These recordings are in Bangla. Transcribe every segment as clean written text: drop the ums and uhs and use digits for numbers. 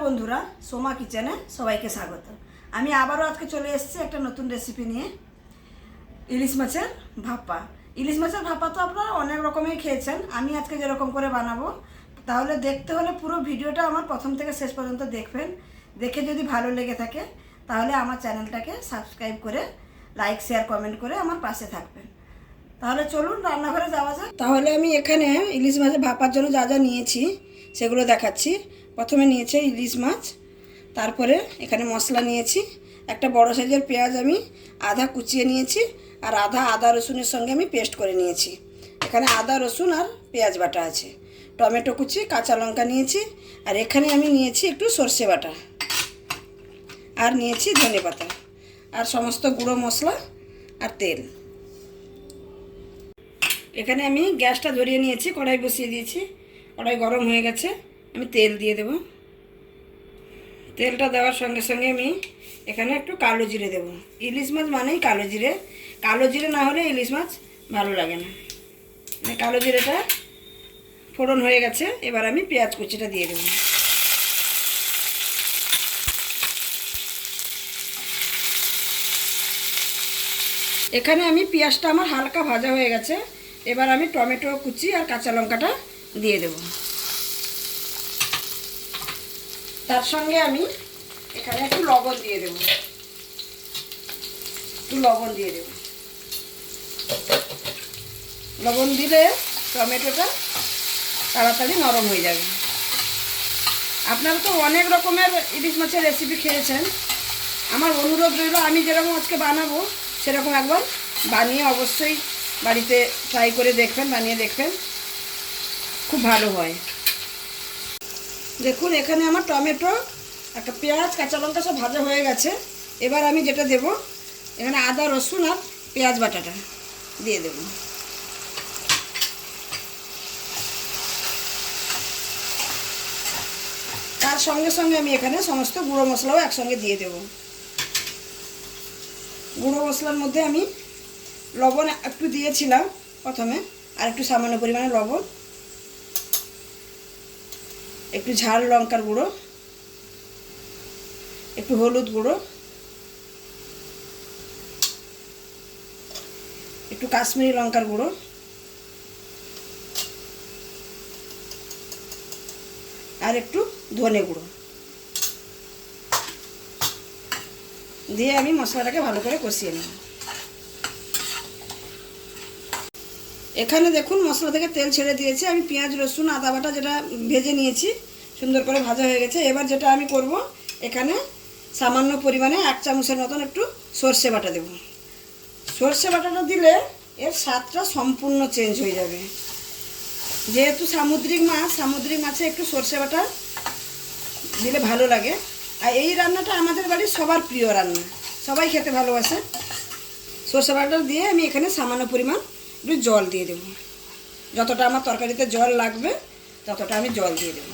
বন্ধুরা, সোমা কিচেনে সবাইকে স্বাগত। আমি আবারও আজকে চলে এসেছি একটা নতুন রেসিপি নিয়ে, ইলিশ মাছের ভাপা। ইলিশ মাছের ভাপা তো আপনারা অনেক রকমের খেয়েছেন, আমি আজকে যেরকম করে বানাবো। তাহলে দেখতে হলে পুরো ভিডিওটা আমার প্রথম থেকে শেষ পর্যন্ত দেখবেন। দেখে যদি ভালো লেগে থাকে তাহলে আমার চ্যানেলটাকে সাবস্ক্রাইব করে লাইক শেয়ার কমেন্ট করে আমার পাশে থাকবেন। তাহলে চলুন রান্নাঘরে যাওয়া যাক। তাহলে আমি এখানে ইলিশ মাছের ভাপার জন্য যা যা নিয়েছি সেগুলো দেখাচ্ছি। প্রথমে নিয়েছি ইলিশ মাছ, তারপরে এখানে মশলা নিয়েছি। একটা বড় সাইজের পেঁয়াজ আমি আধা কুচিয়ে নিয়েছি, আর আদা রসুনের সঙ্গে আমি পেস্ট করে নিয়েছি। এখানে আদা রসুন আর পেঁয়াজ বাটা আছে। টমেটো কুচি, কাঁচা লঙ্কা নিয়েছি, আর এখানে আমি নিয়েছি একটু সর্ষে বাটা, আর নিয়েছি ধনেপাতা, আর সমস্ত গুঁড়ো মশলা আর তেল। এখানে আমি গ্যাসটা ধরিয়ে নিয়েছি, কড়াই বসিয়ে দিয়েছি। কড়াই গরম হয়ে গেছে, আমি তেল দিয়ে দেব। তেলটা দেওয়ার সঙ্গে সঙ্গে আমি এখানে একটু কালো জিরে দেব। ইলিশ মাছ মানেই কালো জিরে, কালো জিরে না হলে ইলিশ মাছ ভালো লাগে না। কালো জিরেটা ফোড়ন হয়ে গেছে, এবার আমি পেঁয়াজ কুচিটা দিয়ে দেব। এখানে আমি পেঁয়াজটা আমার হালকা ভাজা হয়ে গেছে, এবার আমি টমেটো কুচি আর কাঁচা লঙ্কাটা দিয়ে দেব। তার সঙ্গে আমি এখানে একটু লবণ দিয়ে দেব। লবণ দিলে টমেটোটা তাড়াতাড়ি নরম হয়ে যাবে। আপনারা তো অনেক রকমের ইলিশ মাছের রেসিপি খেয়েছেন, আমার অনুরোধ রইল আমি যেরকম আজকে বানাবো সেরকম একবার বানিয়ে অবশ্যই বাড়িতে ট্রাই করে দেখবেন, বানিয়ে দেখবেন, খুব ভালো হয়। দেখুন এখানে আমার টমেটো, একটা পেঁয়াজ, কাঁচা লঙ্কা সব ভাজা হয়ে গেছে। এবার আমি যেটা দেব, এখানে আদা রসুন আর পেঁয়াজ বাটাটা দিয়ে দেব। তার সঙ্গে সঙ্গে আমি এখানে সমস্ত গুঁড়ো মশলাও একসঙ্গে দিয়ে দেব। গুঁড়ো মশলার মধ্যে আমি লবণ একটু দিয়েছিলাম প্রথমে, আর একটু সামান্য পরিমাণে লবণ, একটু ঝাল লঙ্কার গুঁড়ো, একটু হলুদ গুঁড়ো, একটু কাশ্মীরি লঙ্কার গুঁড়ো, আর একটু ধনে গুঁড়ো দিয়ে আমি মশলাটাকে ভালো করে কষিয়ে নেব। এখানে দেখুন মশলা থেকে তেল ছেড়ে দিয়েছে। আমি পেঁয়াজ রসুন আদা বাটা যেটা ভেজে নিয়েছি, সুন্দর করে ভাজা হয়ে গেছে। এবার যেটা আমি করব, এখানে সামান্য পরিমাণে 1 চামচের মতন একটু সর্ষে বাটা দেব। সর্ষে বাটাটা দিলে এর স্বাদটা সম্পূর্ণ চেঞ্জ হয়ে যাবে। যেহেতু সামুদ্রিক মাছে একটু সর্ষে বাটা দিলে ভালো লাগে। আর এই রান্নাটা আমাদের বাড়ির সবার প্রিয় রান্না, সবাই খেতে ভালোবাসে। সর্ষে বাটা দিয়ে আমি এখানে সামান্য পরিমাণ একটু জল দিয়ে দেব। যতটা আমার তরকারিতে জল লাগবে ততটা আমি জল দিয়ে দেব।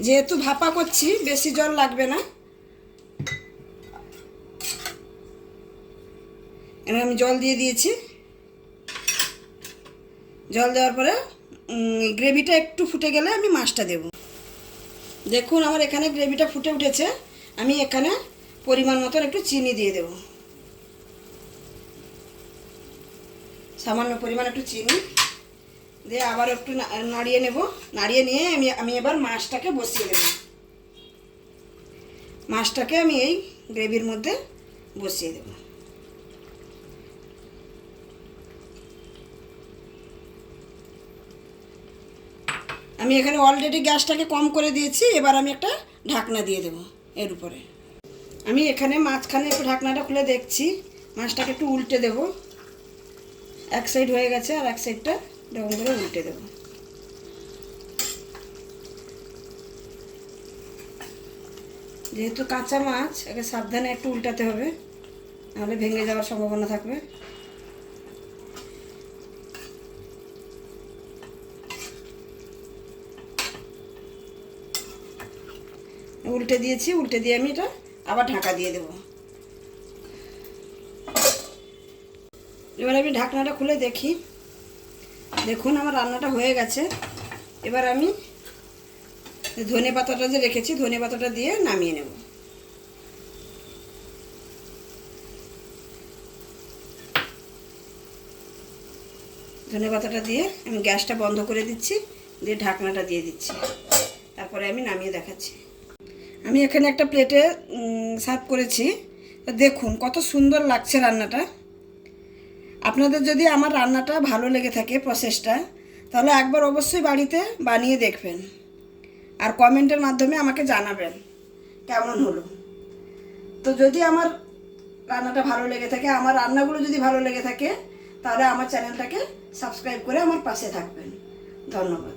যেহেতু ভাপা করছি বেশি জল লাগবে না। এবার আমি জল দিয়ে দিয়েছি। জল দেওয়ার পরে গ্রেভিটা একটু ফুটে গেলে আমি মাছটা দেব। দেখুন আমার এখানে গ্রেভিটা ফুটে উঠেছে, আমি এখানে পরিমাণ মতন একটু চিনি দিয়ে দেব। সামান্য পরিমাণ একটু চিনি দিয়ে আবার একটু নাড়িয়ে নেব। নাড়িয়ে নিয়ে আমি এবার মাছটাকে বসিয়ে দেব। মাছটাকে আমি এই গ্রেভির মধ্যে বসিয়ে দেব। আমি এখানে অলরেডি গ্যাসটাকে কম করে দিয়েছি। এবার আমি একটা ঢাকনা দিয়ে দেব এর উপরে। আমি এখানে মাঝখানে একটু ঢাকনাটা খুলে দেখছি, মাছটাকে একটু উল্টে দেব। এক সাইড হয়ে গেছে, আর এক সাইডটা এরকম করে উল্টে দেব। যেহেতু কাঁচা মাছ, একে সাবধানে একটু উল্টাতে হবে, নাহলে ভেঙে যাওয়ার সম্ভাবনা থাকবে। উল্টে দিয়েছি, উল্টে দিয়ে আমি এটা আবার ঢাকা দিয়ে দেব। এবার আমি ঢাকনাটা খুলে দেখি। দেখুন আমার রান্নাটা হয়ে গেছে। এবার আমি ধনে পাতাটা যে রেখেছি ধনে পাতাটা দিয়ে নামিয়ে নেব। ধনে পাতাটা দিয়ে আমি গ্যাসটা বন্ধ করে দিচ্ছি, দিয়ে ঢাকনাটা দিয়ে দিচ্ছি, তারপরে আমি নামিয়ে দেখাচ্ছি। আমি এখানে একটা প্লেটে সার্ভ করেছি। দেখুন কত সুন্দর লাগছে রান্নাটা। আপনাদের যদি আমার রান্নাটা ভালো লেগে থাকে প্রসেসটা, তাহলে একবার অবশ্যই বাড়িতে বানিয়ে দেখবেন আর কমেন্টের মাধ্যমে আমাকে জানাবেন কেমন হলো। তো যদি আমার রান্নাটা ভালো লেগে থাকে, আমার রান্নাগুলো যদি ভালো লেগে থাকে, তাহলে আমার চ্যানেলটাকে সাবস্ক্রাইব করে আমার পাশে থাকবেন। ধন্যবাদ।